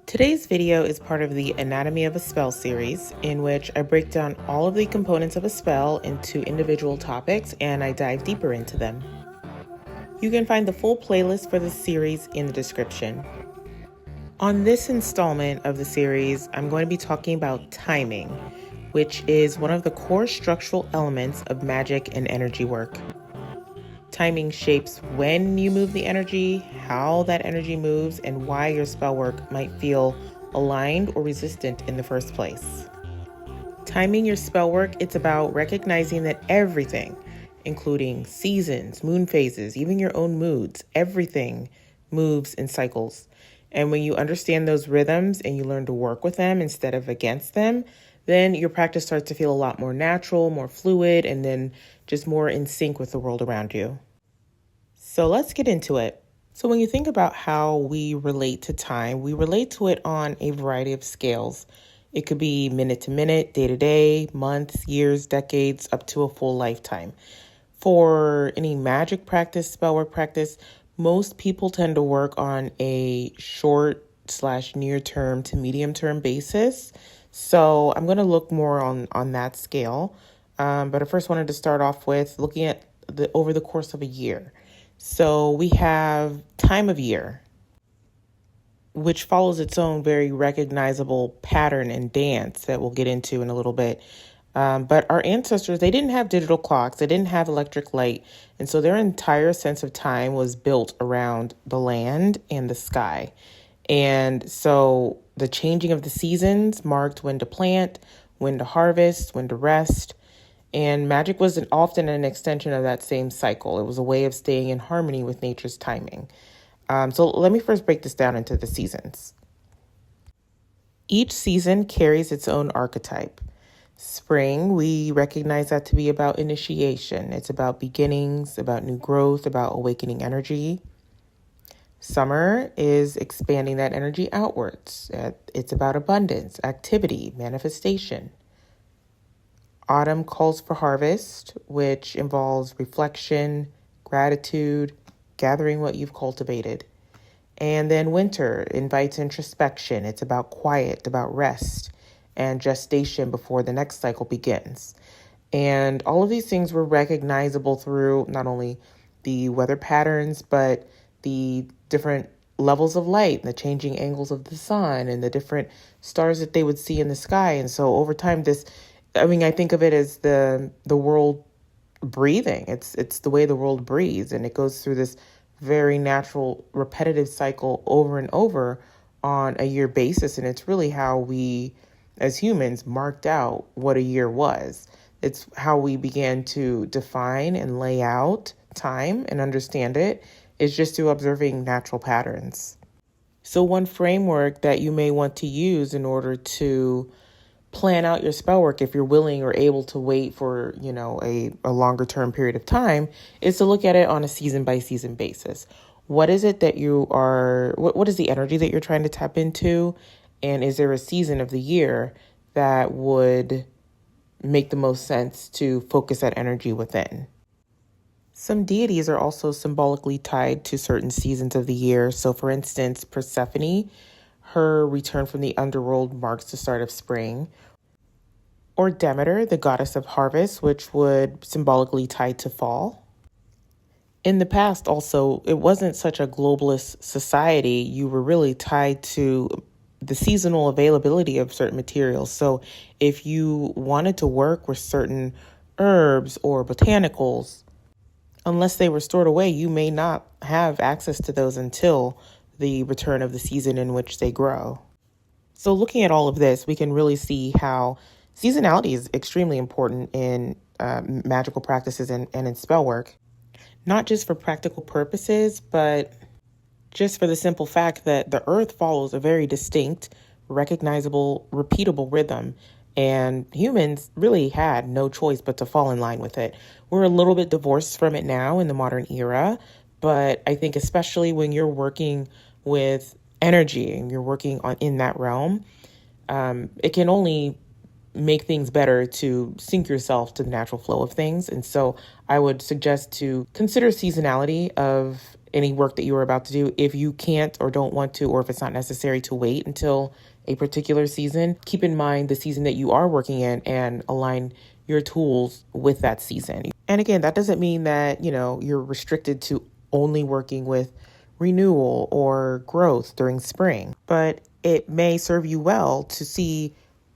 Today's video is part of the Anatomy of a Spell series, in which I break down all of the components of a spell into individual topics and I dive deeper into them. You can find the full playlist for this series in the description. On this installment of the series, I'm going to be talking about timing, which is one of the core structural elements of magic and energy work. Timing shapes when you move the energy, how that energy moves, and why your spell work might feel aligned or resistant in the first place. Timing your spell work, it's about recognizing that everything, including seasons, moon phases, even your own moods, everything moves in cycles. And when you understand those rhythms and you learn to work with them instead of against them, then your practice starts to feel a lot more natural, more fluid, and then just more in sync with the world around you. So let's get into it. So when you think about how we relate to time, we relate to it on a variety of scales. It could be minute to minute, day to day, months, years, decades, up to a full lifetime. For any magic practice, spellwork practice, most people tend to work on a short/near term to medium term basis. So I'm going to look more on that scale. But I first wanted to start off with looking at over the course of a year. So we have time of year, which follows its own very recognizable pattern and dance that we'll get into in a little bit. But our ancestors, they didn't have digital clocks, they didn't have electric light, and so their entire sense of time was built around the land and the sky. And so the changing of the seasons marked when to plant, when to harvest, when to rest. And magic was often an extension of that same cycle. It was a way of staying in harmony with nature's timing. So let me first break this down into the seasons. Each season carries its own archetype. Spring, we recognize that to be about initiation. It's about beginnings, about new growth, about awakening energy. Summer is expanding that energy outwards. It's about abundance, activity, manifestation. Autumn calls for harvest, which involves reflection, gratitude, gathering what you've cultivated. And then winter invites introspection. It's about quiet, about rest, and gestation before the next cycle begins. And all of these things were recognizable through not only the weather patterns, but the different levels of light, the changing angles of the sun, and the different stars that they would see in the sky. And so over time, I think of it as the world breathing. It's the way the world breathes, and it goes through this very natural, repetitive cycle over and over on a year basis. And it's really how we, as humans, marked out what a year was. It's how we began to define and lay out time and understand it is just through observing natural patterns. So one framework that you may want to use in order to plan out your spell work, if you're willing or able to wait for, a longer term period of time, is to look at it on a season by season basis. What is it that what is the energy that you're trying to tap into? And is there a season of the year that would make the most sense to focus that energy within? Some deities are also symbolically tied to certain seasons of the year. So for instance, Persephone, her return from the underworld marks the start of spring. Or Demeter, the goddess of harvest, which would symbolically tie to fall. In the past also, it wasn't such a globalist society. You were really tied to the seasonal availability of certain materials. So if you wanted to work with certain herbs or botanicals, unless they were stored away, you may not have access to those until the return of the season in which they grow. So looking at all of this, we can really see how seasonality is extremely important in magical practices and in spell work, not just for practical purposes, but just for the simple fact that the earth follows a very distinct, recognizable, repeatable rhythm. And humans really had no choice but to fall in line with it. We're a little bit divorced from it now in the modern era, but I think especially when you're working with energy and you're working in that realm, it can only make things better to sync yourself to the natural flow of things. And so I would suggest to consider seasonality of any work that you are about to do. If you can't or don't want to, or if it's not necessary to wait until a particular season, keep in mind the season that you are working in and align your tools with that season. And again, that doesn't mean that, you're restricted to only working with renewal or growth during spring, but it may serve you well to see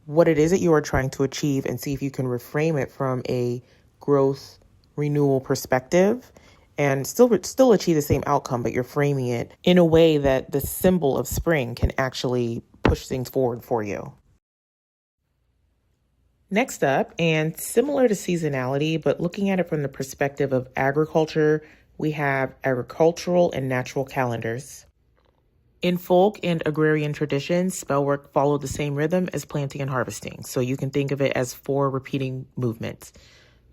what it is that you are trying to achieve and see if you can reframe it from a growth renewal perspective and still achieve the same outcome, but you're framing it in a way that the symbol of spring can actually push things forward for you. Next up, and similar to seasonality, but looking at it from the perspective of agriculture, we have agricultural and natural calendars. In folk and agrarian traditions, spellwork followed the same rhythm as planting and harvesting. So you can think of it as 4 repeating movements: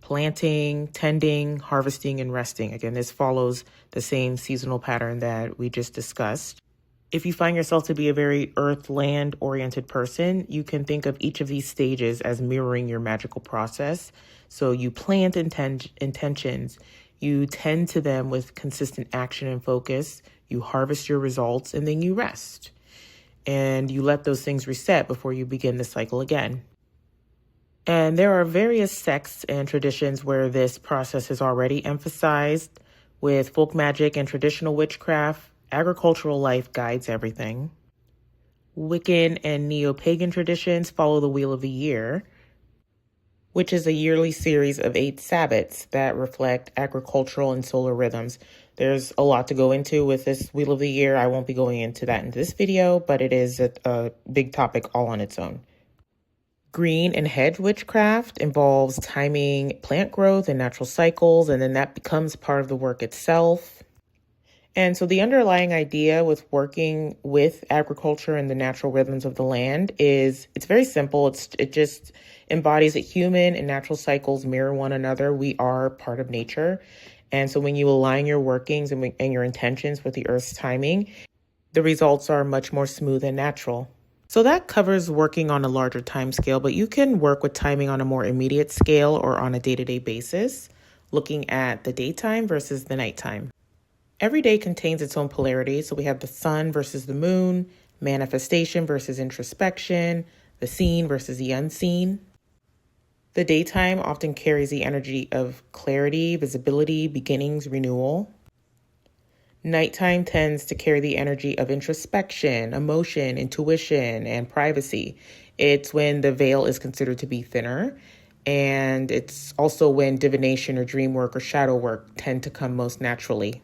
planting, tending, harvesting, and resting. Again, this follows the same seasonal pattern that we just discussed. If you find yourself to be a very earth, land oriented person, you can think of each of these stages as mirroring your magical process. So you plant intentions, you tend to them with consistent action and focus, you harvest your results, and then you rest. And you let those things reset before you begin the cycle again. And there are various sects and traditions where this process is already emphasized. With folk magic and traditional witchcraft, agricultural life guides everything. Wiccan and neo-pagan traditions follow the Wheel of the Year, which is a yearly series of 8 Sabbats that reflect agricultural and solar rhythms. There's a lot to go into with this Wheel of the Year. I won't be going into that in this video, but it is a big topic all on its own. Green and hedge witchcraft involves timing plant growth and natural cycles, and then that becomes part of the work itself. And so the underlying idea with working with agriculture and the natural rhythms of the land is it's very simple. It just embodies that human and natural cycles mirror one another. We are part of nature. And so when you align your workings and your intentions with the earth's timing, the results are much more smooth and natural. So that covers working on a larger time scale, but you can work with timing on a more immediate scale or on a day-to-day basis, looking at the daytime versus the nighttime. Every day contains its own polarity. So we have the sun versus the moon, manifestation versus introspection, the seen versus the unseen. The daytime often carries the energy of clarity, visibility, beginnings, renewal. Nighttime tends to carry the energy of introspection, emotion, intuition, and privacy. It's when the veil is considered to be thinner. And it's also when divination or dream work or shadow work tend to come most naturally.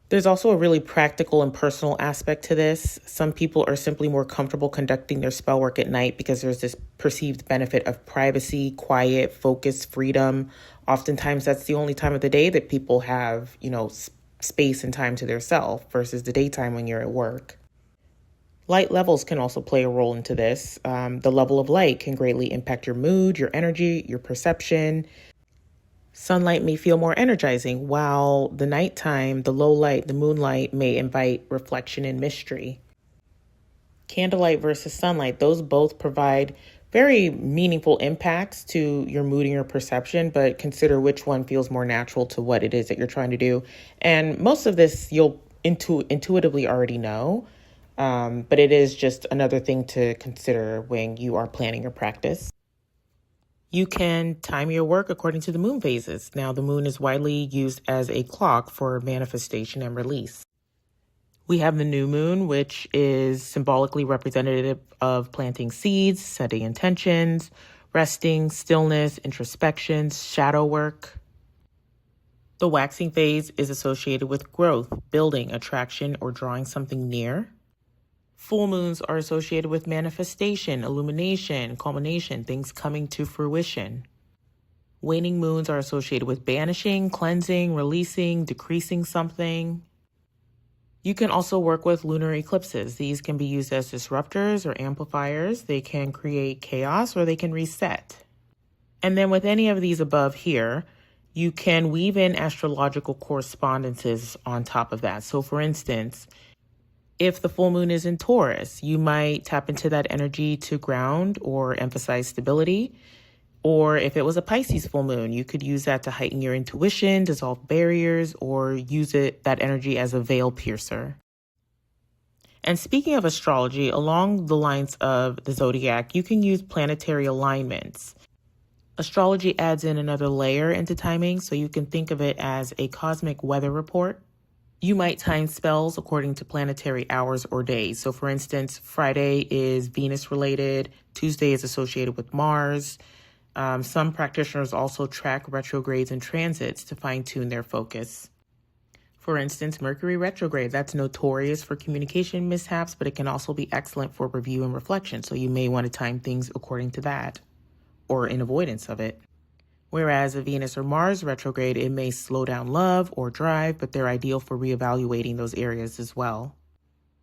There's also a really practical and personal aspect to this. Some people are simply more comfortable conducting their spell work at night because there's this perceived benefit of privacy, quiet, focus, freedom. Oftentimes that's the only time of the day that people have, space and time to themselves versus the daytime when you're at work. Light levels can also play a role into this. The level of light can greatly impact your mood, your energy, your perception. Sunlight may feel more energizing, while the nighttime, the low light, the moonlight may invite reflection and mystery. Candlelight versus sunlight, those both provide very meaningful impacts to your mood and your perception, but consider which one feels more natural to what it is that you're trying to do. And most of this you'll intuitively already know, but it is just another thing to consider when you are planning your practice. You can time your work according to the moon phases. Now, the moon is widely used as a clock for manifestation and release. We have the new moon, which is symbolically representative of planting seeds, setting intentions, resting, stillness, introspection, shadow work. The waxing phase is associated with growth, building, attraction, or drawing something near. Full moons are associated with manifestation, illumination, culmination, things coming to fruition. Waning moons are associated with banishing, cleansing, releasing, decreasing something. You can also work with lunar eclipses. These can be used as disruptors or amplifiers. They can create chaos or they can reset. And then with any of these above here, you can weave in astrological correspondences on top of that. So for instance, if the full moon is in Taurus, you might tap into that energy to ground or emphasize stability. Or if it was a Pisces full moon, you could use that to heighten your intuition, dissolve barriers, or use that energy as a veil piercer. And speaking of astrology, along the lines of the zodiac, you can use planetary alignments. Astrology adds in another layer into timing, so you can think of it as a cosmic weather report. You might time spells according to planetary hours or days. So for instance, Friday is Venus related, Tuesday is associated with Mars. Some practitioners also track retrogrades and transits to fine-tune their focus. For instance, Mercury retrograde, that's notorious for communication mishaps, but it can also be excellent for review and reflection. So you may want to time things according to that or in avoidance of it. Whereas a Venus or Mars retrograde, it may slow down love or drive, but they're ideal for reevaluating those areas as well.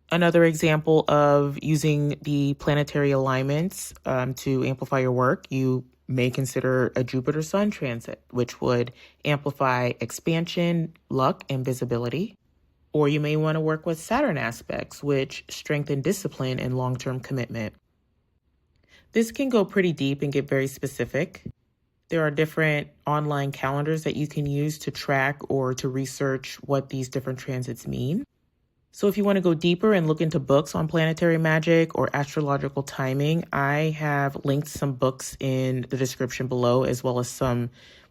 Another example of using the planetary alignments to amplify your work, you may consider a Jupiter-Sun transit, which would amplify expansion, luck, and visibility. Or you may want to work with Saturn aspects, which strengthen discipline and long-term commitment. This can go pretty deep and get very specific. There are different online calendars that you can use to track or to research what these different transits mean. So if you want to go deeper and look into books on planetary magic or astrological timing, I have linked some books in the description below, as well as some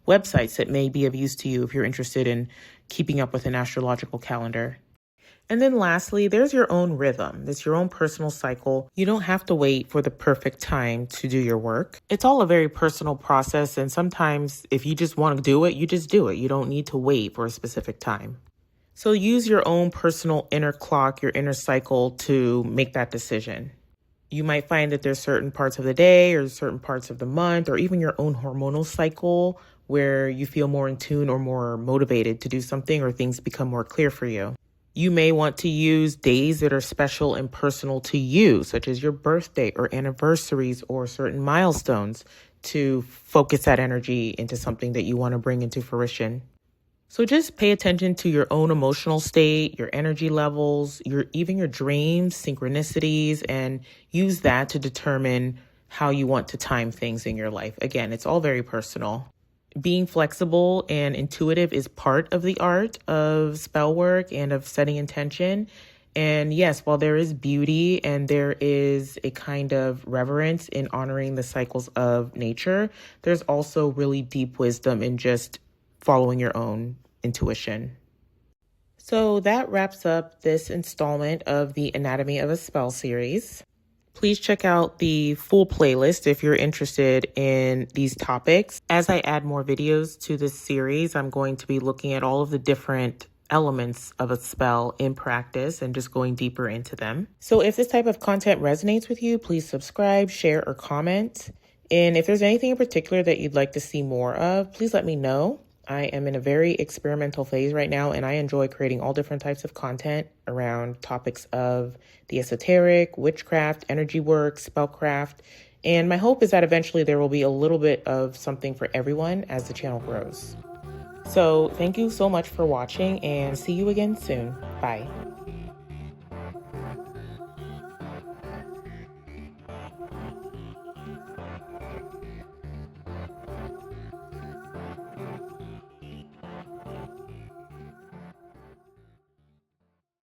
websites that may be of use to you if you're interested in keeping up with an astrological calendar. And then lastly, there's your own rhythm. There's your own personal cycle. You don't have to wait for the perfect time to do your work. It's all a very personal process. And sometimes if you just want to do it, you just do it. You don't need to wait for a specific time. So use your own personal inner clock, your inner cycle to make that decision. You might find that there's certain parts of the day or certain parts of the month or even your own hormonal cycle where you feel more in tune or more motivated to do something or things become more clear for you. You may want to use days that are special and personal to you, such as your birthday or anniversaries or certain milestones, to focus that energy into something that you want to bring into fruition. So just pay attention to your own emotional state, your energy levels, even your dreams, synchronicities, and use that to determine how you want to time things in your life. Again, it's all very personal. Being flexible and intuitive is part of the art of spell work and of setting intention. And yes, while there is beauty and there is a kind of reverence in honoring the cycles of nature, there's also really deep wisdom in just following your own intuition. So that wraps up this installment of the Anatomy of a Spell series. Please check out the full playlist if you're interested in these topics. As I add more videos to this series, I'm going to be looking at all of the different elements of a spell in practice and just going deeper into them. So if this type of content resonates with you, please subscribe, share, or comment. And if there's anything in particular that you'd like to see more of, please let me know. I am in a very experimental phase right now, and I enjoy creating all different types of content around topics of the esoteric, witchcraft, energy work, spellcraft. And my hope is that eventually there will be a little bit of something for everyone as the channel grows. So thank you so much for watching and see you again soon. Bye.